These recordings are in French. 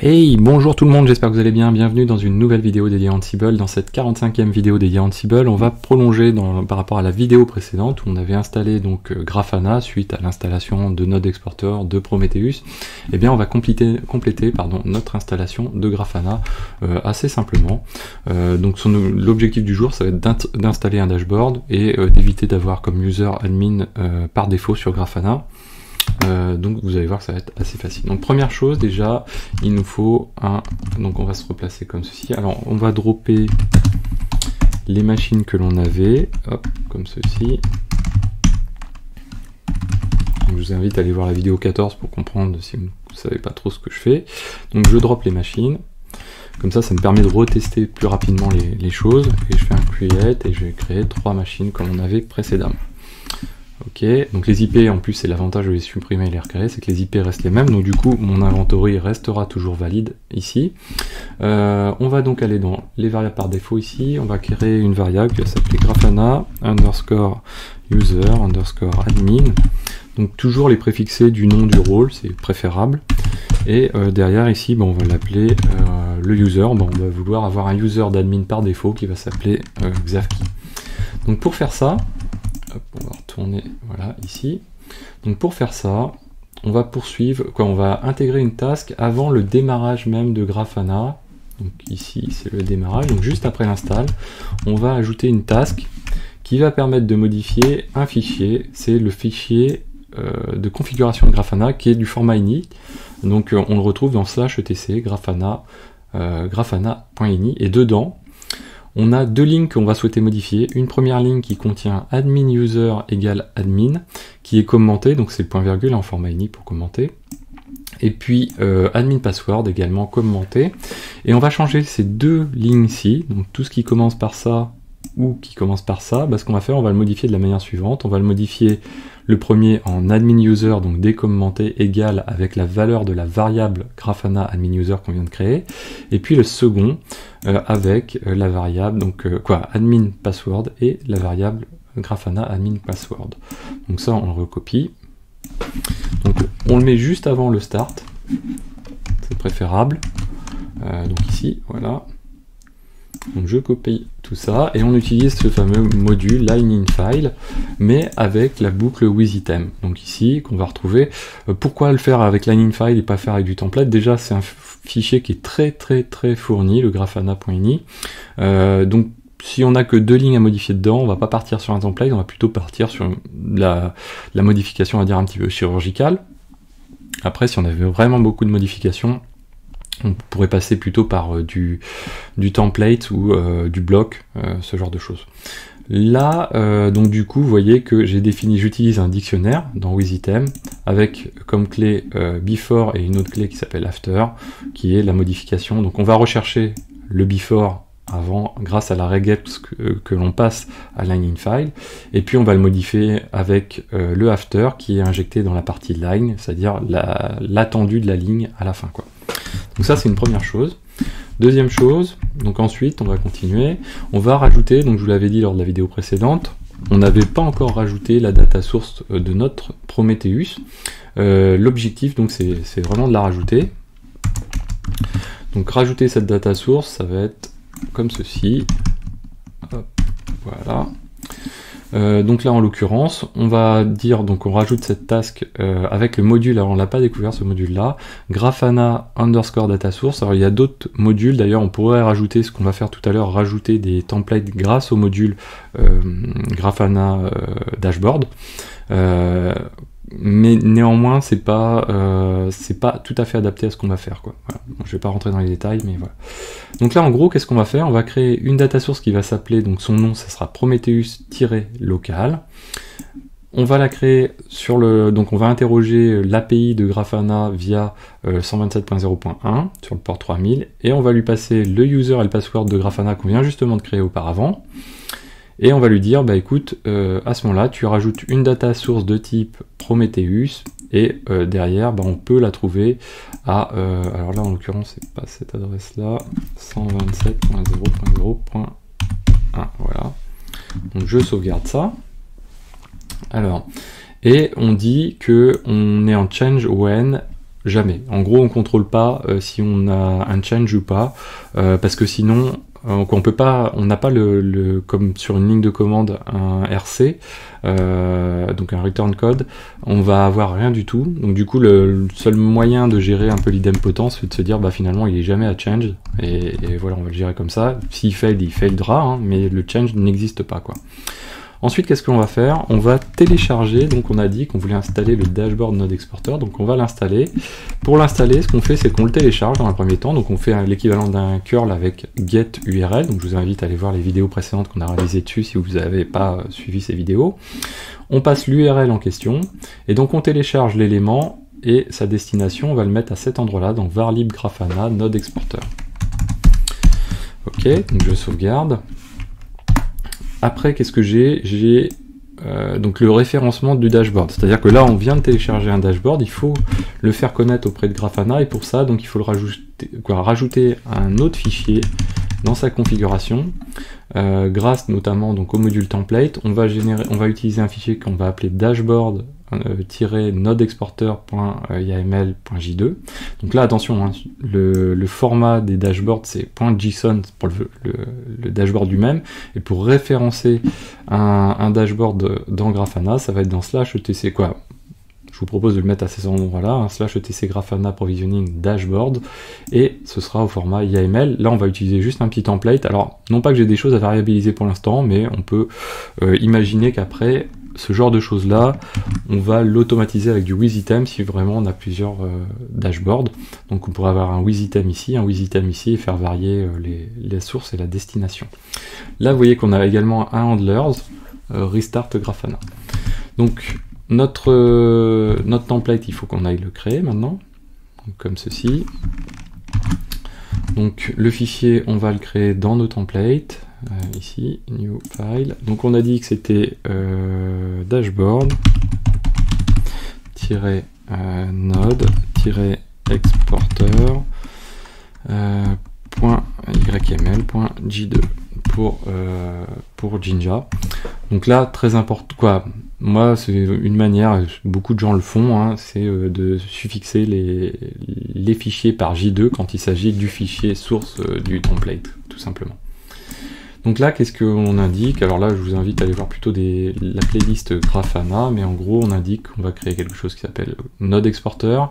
Hey, bonjour tout le monde, j'espère que vous allez bien, bienvenue dans une nouvelle vidéo dédiée à Ansible. Dans cette 45e vidéo dédiée à Ansible, on va prolonger par rapport à la vidéo précédente où on avait installé donc Grafana suite à l'installation de Node Exporter de Prometheus. Et bien on va compléter notre installation de Grafana assez simplement. Donc l'objectif du jour ça va être d'installer un dashboard et d'éviter d'avoir comme user admin par défaut sur Grafana. Donc vous allez voir que ça va être assez facile. Donc première chose déjà, il nous faut donc on va se replacer comme ceci. Alors on va dropper les machines que l'on avait, hop, comme ceci. Donc, je vous invite à aller voir la vidéo 14 pour comprendre si vous ne savez pas trop ce que je fais. Donc je drop les machines. Comme ça me permet de retester plus rapidement les choses. Et je fais un create et je vais créer 3 machines comme on avait précédemment. Ok, donc les IP, en plus c'est l'avantage de les supprimer et les recréer, c'est que les IP restent les mêmes, donc du coup mon inventory restera toujours valide ici. On va donc aller dans les variables par défaut ici, on va créer une variable qui va s'appeler Grafana underscore user underscore admin, donc toujours les préfixer du nom du rôle, c'est préférable. Et derrière ici, on va l'appeler le user, on va vouloir avoir un user d'admin par défaut qui va s'appeler Xavki. Donc pour faire ça, on va retourner voilà ici. Donc pour faire ça, on va poursuivre, on va intégrer une task avant le démarrage même de Grafana. Donc ici c'est le démarrage. Donc juste après l'install, on va ajouter une task qui va permettre de modifier un fichier. C'est le fichier de configuration de Grafana qui est du format init. Donc on le retrouve dans /etc grafana grafana.ini et dedans on a 2 lignes qu'on va souhaiter modifier. Une première ligne qui contient admin user égale admin, qui est commentée, donc c'est le point virgule en format ini pour commenter. Et puis admin password également commenté. Et on va changer ces 2 lignes-ci, donc tout ce qui commence par ça ou qui commence par ça, ce qu'on va faire, on va le modifier de la manière suivante. On va le modifier le premier en admin user, donc décommenté égal avec la valeur de la variable Grafana admin user qu'on vient de créer, et puis le second avec la variable donc admin password et la variable Grafana admin password. Donc ça on le recopie. Donc on le met juste avant le start, c'est préférable. Donc ici voilà. Donc je copie tout ça et on utilise ce fameux module line_in_file mais avec la boucle withitem. Donc ici qu'on va retrouver. Pourquoi le faire avec line_in_file et pas faire avec du template? Déjà c'est un fichier qui est très fourni, le grafana.ini. Donc si on n'a que 2 lignes à modifier dedans, on va pas partir sur un template, on va plutôt partir sur la modification, on va dire un petit peu chirurgicale. Après si on avait vraiment beaucoup de modifications, on pourrait passer plutôt par du template ou du bloc, ce genre de choses. Là, donc du coup, vous voyez que j'utilise un dictionnaire dans withitem avec comme clé before et une autre clé qui s'appelle after, qui est la modification. Donc on va rechercher le before avant grâce à la regex que l'on passe à line_in_file, et puis on va le modifier avec le after qui est injecté dans la partie line, c'est-à-dire l'attendu de la ligne à la fin, quoi. Donc ça c'est une première chose. Deuxième chose, donc ensuite on va continuer, on va rajouter, donc je vous l'avais dit lors de la vidéo précédente, on n'avait pas encore rajouté la data source de notre Prometheus. L'objectif donc c'est vraiment de la rajouter. Donc rajouter cette data source, ça va être comme ceci. Hop, voilà. Donc là en l'occurrence on va dire, donc on rajoute cette task avec le module, alors on l'a pas découvert ce module là, Grafana underscore data source. Alors il y a d'autres modules, d'ailleurs on pourrait rajouter ce qu'on va faire tout à l'heure, rajouter des templates grâce au module Grafana dashboard, mais néanmoins c'est pas tout à fait adapté à ce qu'on va faire, quoi. Voilà. Bon, je vais pas rentrer dans les détails, mais voilà. Donc là en gros qu'est-ce qu'on va faire? On va créer une data source qui va s'appeler, donc son nom ça sera Prometheus-local. On va la créer donc on va interroger l'API de Grafana via 127.0.1 sur le port 3000 et on va lui passer le user et le password de Grafana qu'on vient justement de créer auparavant. Et on va lui dire, écoute, à ce moment-là, tu rajoutes une data source de type Prometheus, et derrière, on peut la trouver à, alors là en l'occurrence, c'est pas cette adresse-là, 127.0.0.1, voilà. Donc je sauvegarde ça. Alors, et on dit que on est en change when jamais. En gros, on contrôle pas si on a un change ou pas, parce que sinon, on peut pas, on n'a pas comme sur une ligne de commande un RC, donc un return code, on va avoir rien du tout. Donc du coup, le seul moyen de gérer un peu l'idempotence, c'est de se dire, bah finalement, il est jamais à change, et voilà, on va le gérer comme ça. S'il fail, il faildra, hein, mais le change n'existe pas, quoi. Ensuite, qu'est-ce qu'on va faire? On va télécharger, donc on a dit qu'on voulait installer le dashboard Node Exporter, donc on va l'installer. Pour l'installer, ce qu'on fait, c'est qu'on le télécharge dans un premier temps, donc on fait l'équivalent d'un curl avec get URL, donc je vous invite à aller voir les vidéos précédentes qu'on a réalisées dessus si vous n'avez pas suivi ces vidéos. On passe l'URL en question, et donc on télécharge l'élément, et sa destination, on va le mettre à cet endroit-là, donc var lib grafana Node Exporter. Ok, donc je sauvegarde. Après, qu'est-ce que j'ai donc le référencement du dashboard. C'est-à-dire que là, on vient de télécharger un dashboard, il faut le faire connaître auprès de Grafana, et pour ça, donc il faut le rajouter un autre fichier dans sa configuration, grâce notamment donc au module template. On va utiliser un fichier qu'on va appeler dashboard .nodeexporter.yaml.j2. Donc là, attention, hein, le format des dashboards, c'est .json pour le dashboard lui-même, et pour référencer un dashboard dans Grafana, ça va être dans /etc quoi. Je vous propose de le mettre à ces endroits-là, hein, /etc Grafana provisioning dashboard, et ce sera au format YAML. Là, on va utiliser juste un petit template. Alors, non pas que j'ai des choses à variabiliser pour l'instant, mais on peut imaginer qu'après, ce genre de choses-là, on va l'automatiser avec du withitem si vraiment on a plusieurs dashboards. Donc on pourrait avoir un withitem ici, et faire varier les sources et la destination. Là, vous voyez qu'on a également un handlers, restart Grafana. Donc notre template, il faut qu'on aille le créer maintenant, donc, comme ceci. Donc le fichier, on va le créer dans nos templates. Ici, new file. Donc on a dit que c'était dashboard-exporter.yml.j2 pour Jinja. Donc là, très important, quoi. Moi, c'est une manière, beaucoup de gens le font, hein, c'est de suffixer les fichiers par J2 quand il s'agit du fichier source du template, tout simplement. Donc là, qu'est-ce qu'on indique? Alors là, je vous invite à aller voir plutôt la playlist Grafana, mais en gros, on indique qu'on va créer quelque chose qui s'appelle Node Exporter,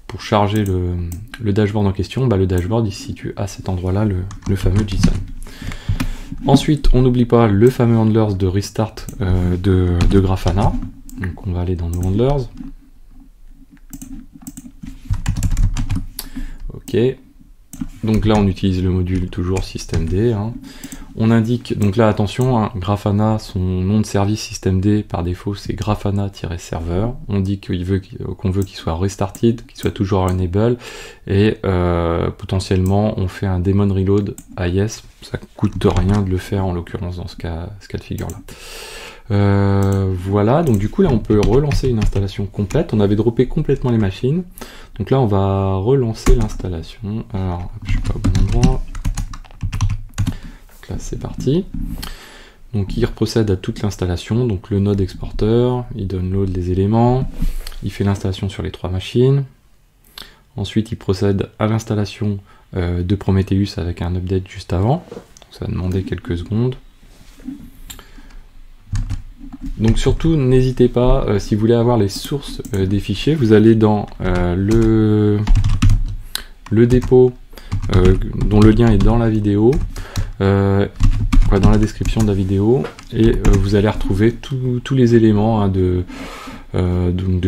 pour charger le dashboard en question, bah, le dashboard il se situe à cet endroit-là, le fameux JSON. Ensuite, on n'oublie pas le fameux handlers de restart de Grafana. Donc on va aller dans nos handlers. Ok. Donc là, on utilise le module toujours systemd. Hein. On indique, donc là, attention, hein, Grafana, son nom de service systemd, par défaut, c'est grafana-server. On dit qu'on veut qu'il soit restarted, qu'il soit toujours enable, et potentiellement, on fait un daemon reload à yes. Ça coûte rien de le faire, en l'occurrence, dans ce cas de figure-là. Voilà, donc du coup, là, on peut relancer une installation complète. On avait droppé complètement les machines. Donc là, on va relancer l'installation. Alors, je suis pas au bon endroit. Donc là, c'est parti. Donc, il procède à toute l'installation. Donc, le node exporter, il download les éléments, il fait l'installation sur les 3 machines. Ensuite, il procède à l'installation de Prometheus avec un update juste avant. Ça va demander quelques secondes. Donc surtout, n'hésitez pas, si vous voulez avoir les sources des fichiers, vous allez dans le dépôt, dont le lien est dans la vidéo, dans la description de la vidéo, et vous allez retrouver tous les éléments, hein, de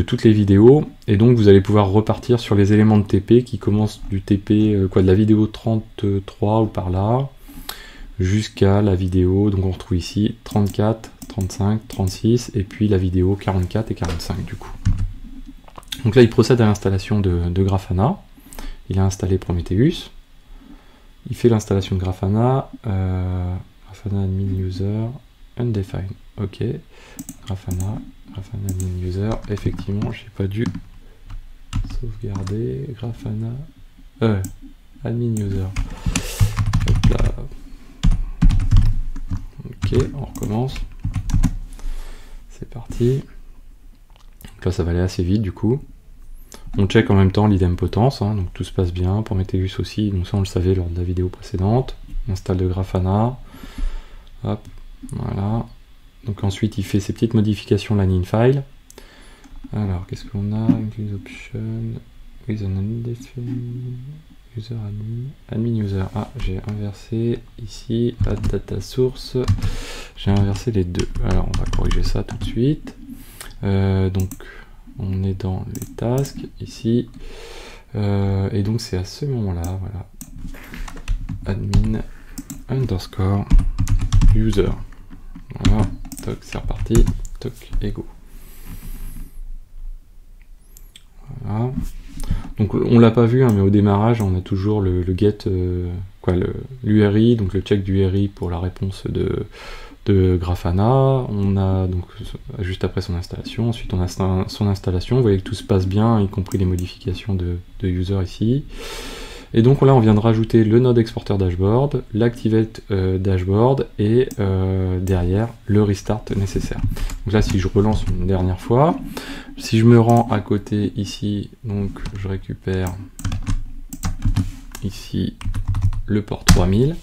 toutes les vidéos, et donc vous allez pouvoir repartir sur les éléments de TP qui commencent du TP, de la vidéo 33 ou par là, jusqu'à la vidéo, donc on retrouve ici 34, 35, 36, et puis la vidéo 44 et 45 du coup. Donc là, il procède à l'installation de Grafana. Il a installé Prometheus. Il fait l'installation de Grafana. Grafana admin user undefined. Ok. Grafana admin user. Effectivement, j'ai pas dû sauvegarder. Grafana admin user. Hop là. Ok, on recommence. C'est parti. Donc là ça va aller assez vite du coup. On check en même temps l'idempotence, hein, donc tout se passe bien. Prometheus aussi, donc ça on le savait lors de la vidéo précédente. On installe de Grafana. Hop, voilà. Donc ensuite il fait ses petites modifications line in file. Alors qu'est-ce qu'on a? Include option with an undefined user admin user. Ah, j'ai inversé ici add data source. J'ai inversé les deux. Alors on va corriger ça tout de suite. Donc on est dans les tasks ici. Et donc c'est à ce moment-là, voilà. Admin underscore user. Voilà, toc, c'est reparti, toc, et go. Voilà. Donc on l'a pas vu, hein, mais au démarrage, on a toujours le get, l'URI, donc le check du URI pour la réponse de Grafana. On a donc juste après son installation. Ensuite, on a son installation. Vous voyez que tout se passe bien, y compris les modifications de user ici. Et donc là, on vient de rajouter le node exporter dashboard, l'activate dashboard et derrière le restart nécessaire. Donc là, si je relance une dernière fois, si je me rends à côté ici, donc je récupère ici le port 3000.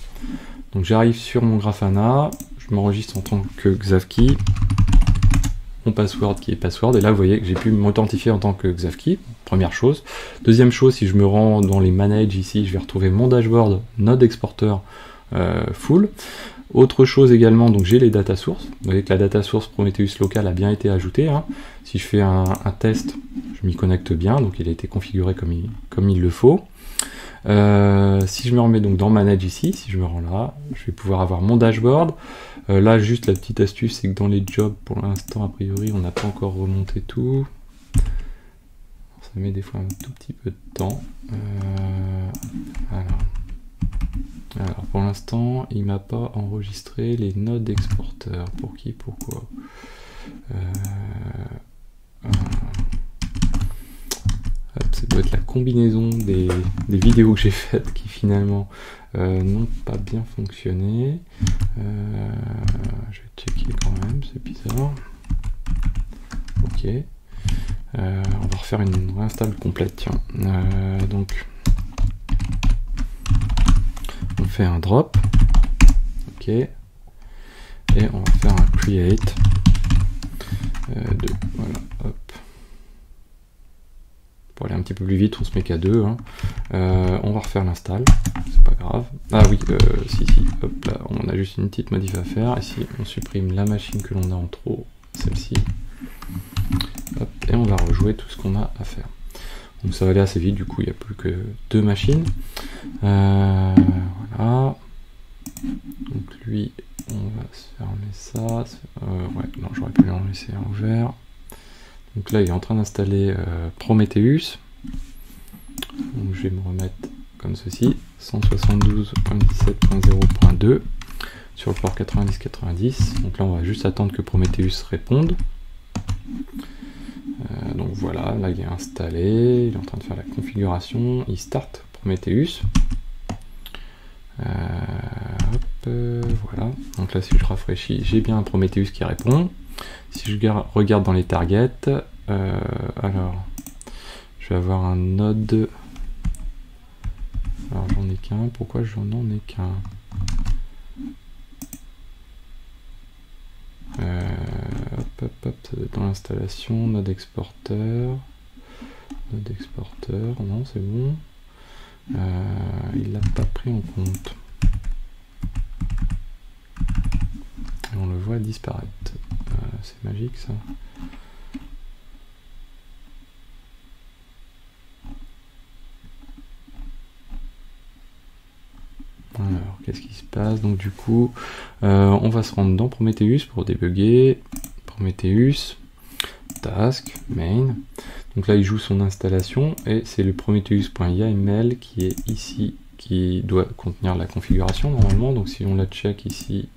Donc j'arrive sur mon Grafana, je m'enregistre en tant que Xavkey, mon password qui est password, et là vous voyez que j'ai pu m'authentifier en tant que Xavkey, première chose. Deuxième chose, si je me rends dans les manage ici, je vais retrouver mon dashboard node exporter full. Autre chose également, donc j'ai les data sources. Vous voyez que la data source Prometheus local a bien été ajoutée, hein. Si je fais un test, je m'y connecte bien, donc il a été configuré comme il le faut. Si je me remets donc dans Manage ici, si je me rends là, je vais pouvoir avoir mon dashboard. Là, juste la petite astuce, c'est que dans les jobs, pour l'instant, a priori, on n'a pas encore remonté tout. Ça met des fois un tout petit peu de temps. Alors pour l'instant, il m'a pas enregistré les nodes exporteurs. Pour qui, pourquoi? Ça doit être la combinaison des vidéos que j'ai faites qui finalement n'ont pas bien fonctionné. Je vais checker quand même, c'est bizarre. Ok. On va refaire une réinstall complète, tiens. Donc on fait un drop. Ok. Et on va faire un create. Voilà, hop. Pour aller un petit peu plus vite, on se met qu'à 2. Hein. On va refaire l'install, c'est pas grave. Ah oui, si, hop là, on a juste une petite modif à faire. Ici, on supprime la machine que l'on a en trop, celle-ci. Hop, et on va rejouer tout ce qu'on a à faire. Donc ça va aller assez vite, du coup, il n'y a plus que 2 machines. Voilà. Donc lui, on va se fermer ça. Ouais, non, j'aurais pu en laisser un ouvert. Donc là, il est en train d'installer Prometheus. Donc je vais me remettre comme ceci, 172.17.0.2 sur le port 90-90. Donc là, on va juste attendre que Prometheus réponde. Donc voilà, là il est installé, il est en train de faire la configuration, il start Prometheus. Voilà, donc là si je rafraîchis, j'ai bien un Prometheus qui répond. Si je regarde dans les targets, alors je vais avoir un node. Alors j'en ai qu'un, pourquoi j'en ai qu'un? Dans l'installation, node exporteur, non c'est bon, il l'a pas pris en compte, et on le voit disparaître, c'est magique ça. Alors, qu'est-ce qui se passe? Donc du coup, on va se rendre dans Prometheus pour débugger. Prometheus, task, main. Donc là, il joue son installation et c'est le prometheus.yaml qui est ici, qui doit contenir la configuration normalement. Donc si on la check ici,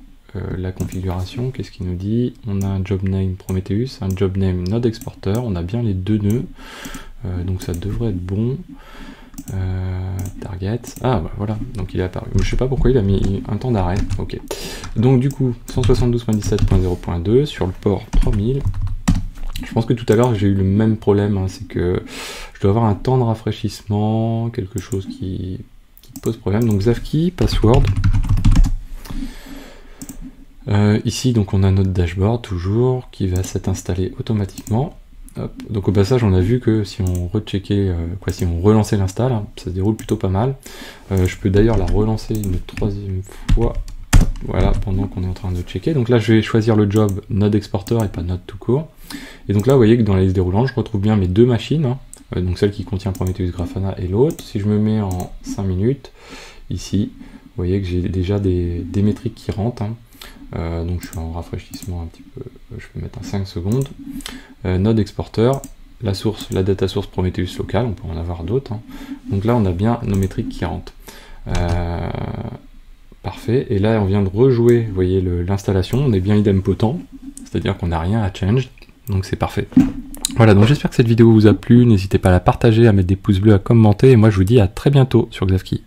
la configuration, qu'est-ce qu'il nous dit? On a un job name Prometheus, un job name node exporter. On a bien les deux nœuds, donc ça devrait être bon. Target, ah bah voilà, donc il est apparu. Je sais pas pourquoi il a mis un temps d'arrêt. Ok, donc du coup 172.17.0.2 sur le port 3000, Je pense que tout à l'heure j'ai eu le même problème, hein, c'est que je dois avoir un temps de rafraîchissement, quelque chose qui pose problème. Donc Xavki, password. Ici donc on a notre dashboard toujours qui va s'être installé automatiquement. Hop. Donc au passage on a vu que si on recheckait, si on relançait l'install, hein, ça se déroule plutôt pas mal. Je peux d'ailleurs la relancer une troisième fois, voilà, pendant qu'on est en train de checker. Donc là je vais choisir le job Node Exporter et pas Node tout court. Et donc là vous voyez que dans la liste déroulante je retrouve bien mes deux machines, hein, donc celle qui contient Prometheus Grafana et l'autre. Si je me mets en 5 minutes, ici, vous voyez que j'ai déjà des métriques qui rentrent, hein. Donc je suis en rafraîchissement un petit peu, je peux mettre un 5 secondes. Node Exporter, la source, la data source Prometheus local, on peut en avoir d'autres, hein. Donc là on a bien nos métriques qui rentrent. Parfait, et là on vient de rejouer, vous voyez l'installation, on est bien idempotent, c'est-à-dire qu'on n'a rien à change, donc c'est parfait. Voilà, donc j'espère que cette vidéo vous a plu, n'hésitez pas à la partager, à mettre des pouces bleus, à commenter, et moi je vous dis à très bientôt sur Xavki.